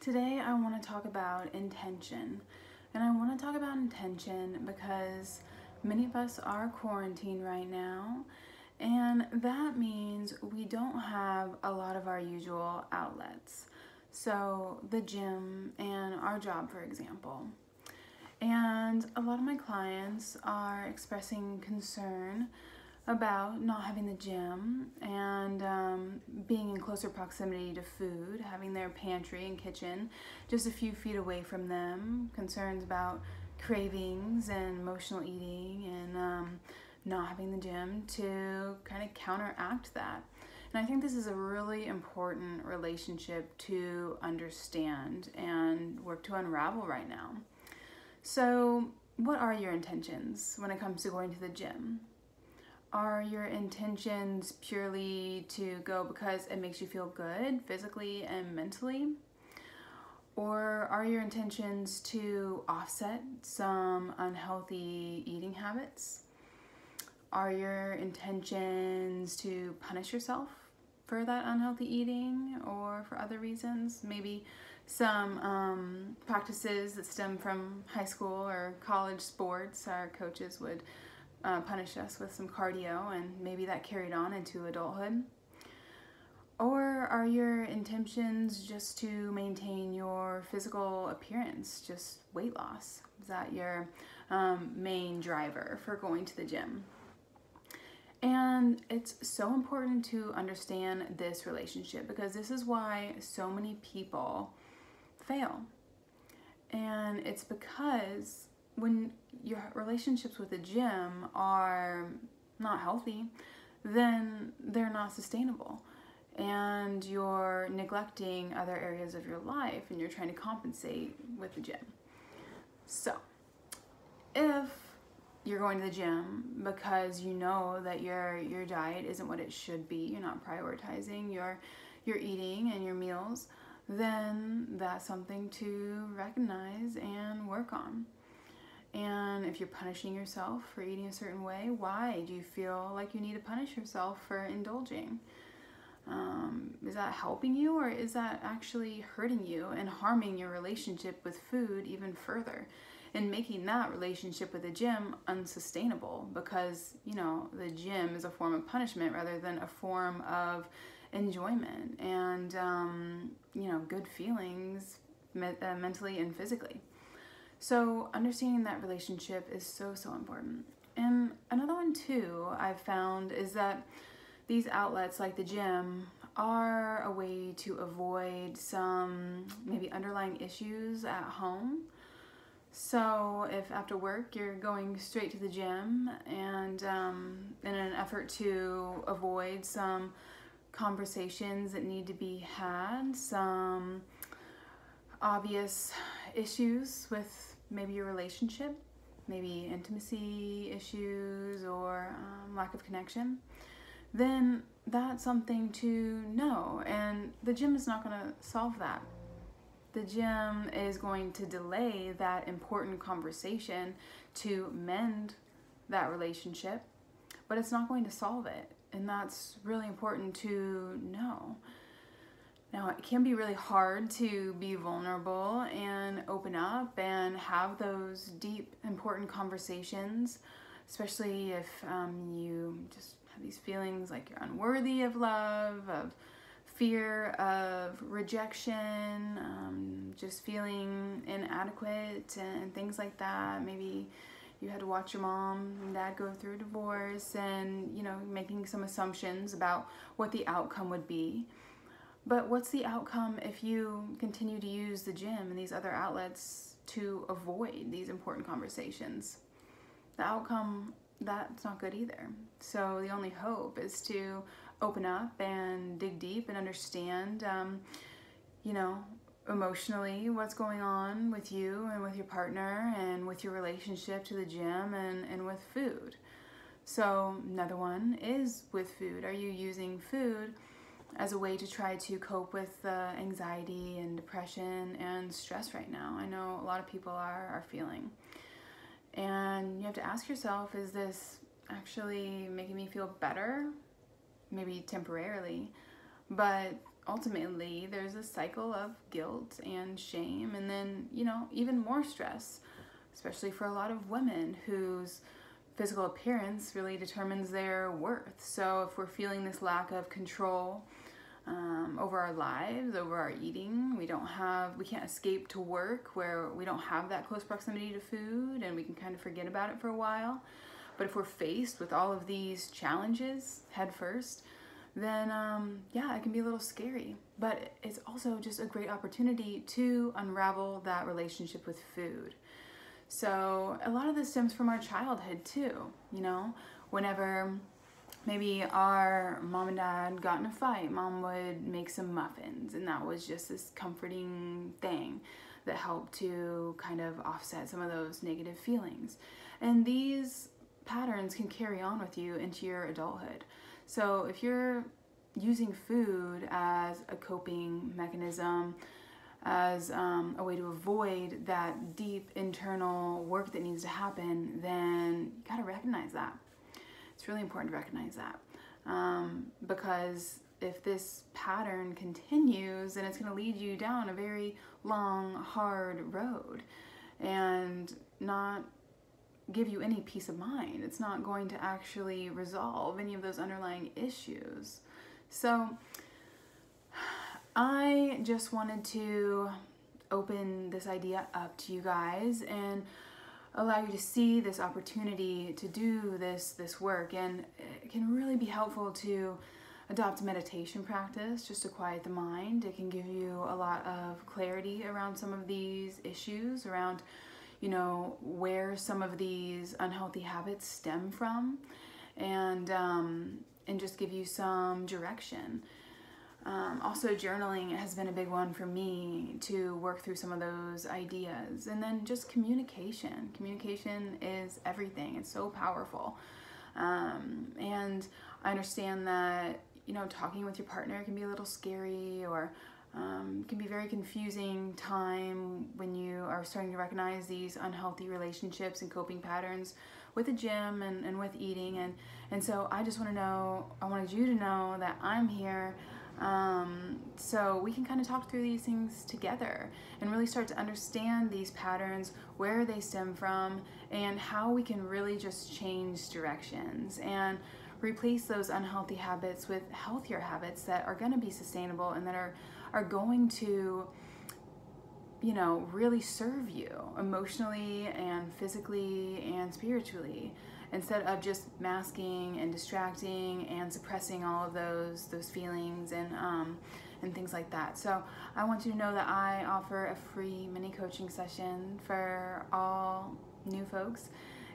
Today I want to talk about intention. And I want to talk about intention because many of us are quarantined right now, and that means we don't have a lot of our usual outlets. So the gym and our job, for example. And a lot of my clients are expressing concern about not having the gym and being in closer proximity to food, having their pantry and kitchen just a few feet away from them, concerns about cravings and emotional eating, and not having the gym to kind of counteract that. And I think this is a really important relationship to understand and work to unravel right now. So, what are your intentions when it comes to going to the gym? Are your intentions purely to go because it makes you feel good physically and mentally? Or are your intentions to offset some unhealthy eating habits? Are your intentions to punish yourself for that unhealthy eating or for other reasons? Maybe some practices that stem from high school or college sports. Our coaches would punish us with some cardio, and maybe that carried on into adulthood. Or are your intentions just to maintain your physical appearance, just weight loss? Is that your main driver for going to the gym? And it's so important to understand this relationship because this is why so many people fail. And it's because when your relationships with the gym are not healthy, then they're not sustainable. And you're neglecting other areas of your life and you're trying to compensate with the gym. So, if you're going to the gym because you know that your diet isn't what it should be, you're not prioritizing your eating and your meals, then that's something to recognize and work on. And if you're punishing yourself for eating a certain way, why do you feel like you need to punish yourself for indulging? Is that helping you, or is that actually hurting you and harming your relationship with food even further and making that relationship with the gym unsustainable? Because, the gym is a form of punishment rather than a form of enjoyment and, good feelings mentally and physically. So understanding that relationship is so important. And another one too I've found is that these outlets like the gym are a way to avoid some maybe underlying issues at home. So if after work you're going straight to the gym and in an effort to avoid some conversations that need to be had, some obvious issues with maybe your relationship, maybe intimacy issues or lack of connection, then that's something to know. And the gym is not going to solve that. The gym is going to delay that important conversation to mend that relationship, but it's not going to solve it. And that's really important to know. Now, it can be really hard to be vulnerable and open up and have those deep, important conversations, especially if you just have these feelings like you're unworthy of love, of fear of rejection, just feeling inadequate and things like that. Maybe you had to watch your mom and dad go through a divorce and, making some assumptions about what the outcome would be. But what's the outcome if you continue to use the gym and these other outlets to avoid these important conversations? The outcome, that's not good either. So the only hope is to open up and dig deep and understand, emotionally what's going on with you and with your partner and with your relationship to the gym and with food. So another one is with food. Are you using food as a way to try to cope with anxiety and depression and stress right now? I know a lot of people are feeling. And you have to ask yourself, is this actually making me feel better? Maybe temporarily, but ultimately there's a cycle of guilt and shame, and then, you know, even more stress, especially for a lot of women whose physical appearance really determines their worth. So if we're feeling this lack of control over our lives, over our eating, we can't escape to work where we don't have that close proximity to food, and we can kind of forget about it for a while. But if we're faced with all of these challenges head first, then yeah, it can be a little scary. But it's also just a great opportunity to unravel that relationship with food. So a lot of this stems from our childhood too, you know, whenever maybe our mom and dad got in a fight, mom would make some muffins, and that was just this comforting thing that helped to kind of offset some of those negative feelings. And these patterns can carry on with you into your adulthood. So if you're using food as a coping mechanism, as a way to avoid that deep internal work that needs to happen, then you gotta recognize that. It's really important to recognize that, because if this pattern continues, then it's going to lead you down a very long, hard road and not give you any peace of mind. It's not going to actually resolve any of those underlying issues. So I just wanted to open this idea up to you guys and allow you to see this opportunity to do this work. And it can really be helpful to adopt a meditation practice just to quiet the mind. It can give you a lot of clarity around some of these issues, around, you know, where some of these unhealthy habits stem from, and just give you some direction. Also, journaling has been a big one for me to work through some of those ideas. And then just communication. Communication is everything. It's so powerful. And I understand that, you know, talking with your partner can be a little scary, or can be a very confusing time when you are starting to recognize these unhealthy relationships and coping patterns with the gym and with eating. And so I wanted you to know that I'm here, so we can kind of talk through these things together and really start to understand these patterns, where they stem from, and how we can really just change directions and replace those unhealthy habits with healthier habits that are going to be sustainable and that are going to, you know, really serve you emotionally and physically and spiritually, instead of just masking and distracting and suppressing all of those feelings and things like that. So I want you to know that I offer a free mini coaching session for all new folks,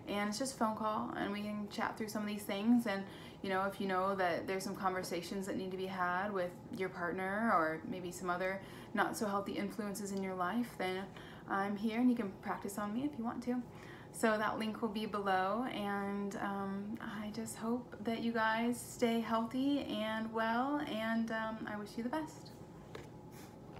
and it's just a phone call and we can chat through some of these things. And you know, if you know that there's some conversations that need to be had with your partner, or maybe some other not so healthy influences in your life, then I'm here and you can practice on me if you want to. So that link will be below, and I just hope that you guys stay healthy and well, and I wish you the best.